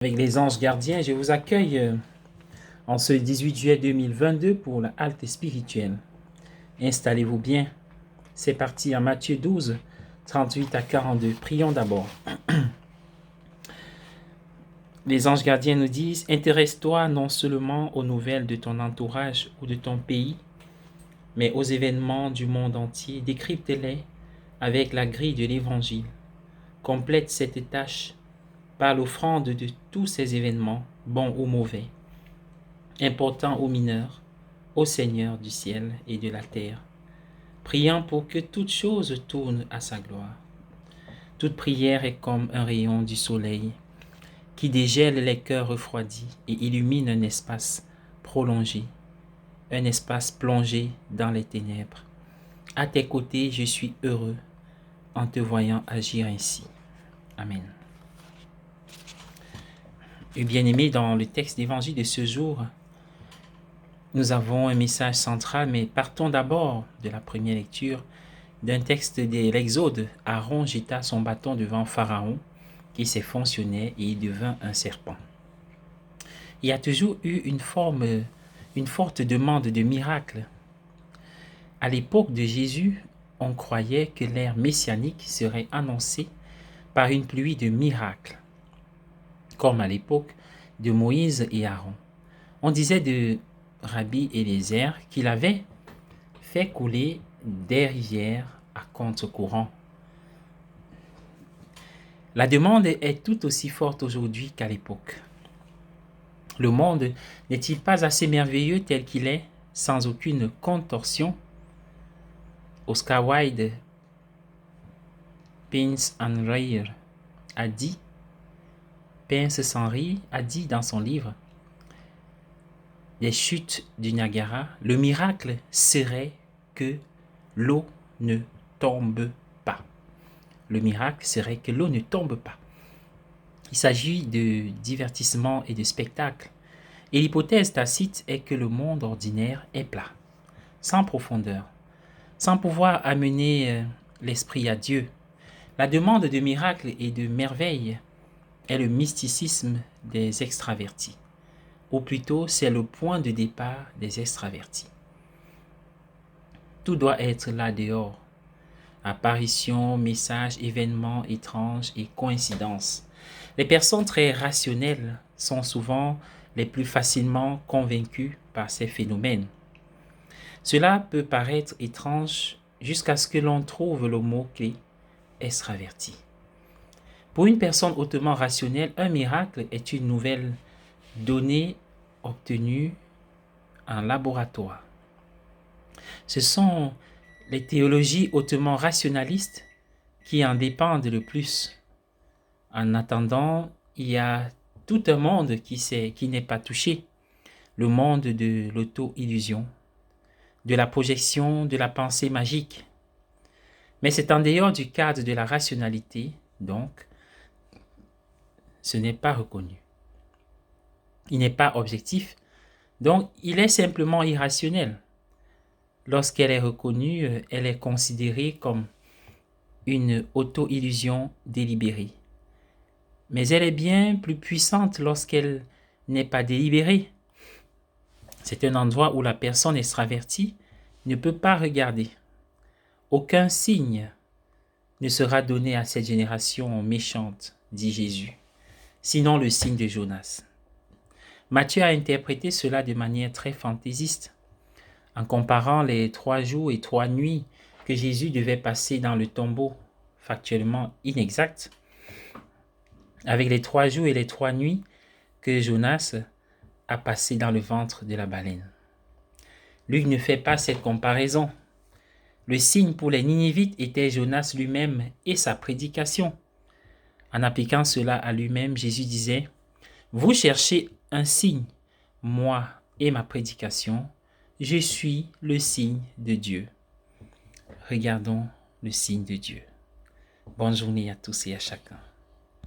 Avec les anges gardiens, je vous accueille en ce 18 juillet 2022 pour la halte spirituelle. Installez-vous bien. C'est parti en Matthieu 12, 38 à 42. Prions d'abord. Les anges gardiens nous disent, intéresse-toi non seulement aux nouvelles de ton entourage ou de ton pays, mais aux événements du monde entier. Décrypte-les avec la grille de l'Évangile. Complète cette tâche par l'offrande de tous ces événements, bons ou mauvais, importants ou mineurs, au Seigneur du ciel et de la terre, priant pour que toute chose tourne à sa gloire. Toute prière est comme un rayon du soleil qui dégèle les cœurs refroidis et illumine un espace prolongé, un espace plongé dans les ténèbres. À tes côtés, je suis heureux en te voyant agir ainsi. Amen. Et bien-aimés, dans le texte d'évangile de ce jour, nous avons un message central, mais partons d'abord de la première lecture d'un texte de l'Exode. Aaron jeta son bâton devant Pharaon, qui s'effondrait et il devint un serpent. Il y a toujours eu une forte demande de miracles. À l'époque de Jésus, on croyait que l'ère messianique serait annoncée par une pluie de miracles, comme à l'époque de Moïse et Aaron. On disait de Rabbi Eliezer qu'il avait fait couler des rivières à contre-courant. La demande est tout aussi forte aujourd'hui qu'à l'époque. Le monde n'est-il pas assez merveilleux tel qu'il est, sans aucune contorsion? Oscar Wilde, Pince and Rire, a dit, Pince sans rire, a dit dans son livre Les chutes du Niagara, le miracle serait que l'eau ne tombe pas. Le miracle serait que l'eau ne tombe pas. Il s'agit de divertissement et de spectacle. Et l'hypothèse tacite est que le monde ordinaire est plat, sans profondeur, sans pouvoir amener l'esprit à Dieu. La demande de miracles et de merveilles est le mysticisme des extravertis. Ou plutôt, c'est le point de départ des extravertis. Tout doit être là dehors. Apparitions, messages, événements étranges et coïncidences. Les personnes très rationnelles sont souvent les plus facilement convaincues par ces phénomènes. Cela peut paraître étrange jusqu'à ce que l'on trouve le mot-clé extraverti. Pour une personne hautement rationnelle, un miracle est une nouvelle donnée obtenue en laboratoire. Ce sont les théologies hautement rationalistes qui en dépendent le plus. En attendant, il y a tout un monde qui n'est pas touché. Le monde de l'auto-illusion, de la projection, de la pensée magique. Mais c'est en dehors du cadre de la rationalité, donc, ce n'est pas reconnu. Il n'est pas objectif, donc il est simplement irrationnel. Lorsqu'elle est reconnue, elle est considérée comme une auto-illusion délibérée. Mais elle est bien plus puissante lorsqu'elle n'est pas délibérée. C'est un endroit où la personne extravertie ne peut pas regarder. Aucun signe ne sera donné à cette génération méchante, dit Jésus, sinon le signe de Jonas. Matthieu a interprété cela de manière très fantaisiste, en comparant les 3 jours et 3 nuits que Jésus devait passer dans le tombeau, factuellement inexact, avec les 3 jours et les 3 nuits que Jonas a passé dans le ventre de la baleine. Luc ne fait pas cette comparaison. Le signe pour les Ninivites était Jonas lui-même et sa prédication. En appliquant cela à lui-même, Jésus disait, « Vous cherchez un signe, moi et ma prédication, je suis le signe de Dieu. » Regardons le signe de Dieu. Bonne journée à tous et à chacun.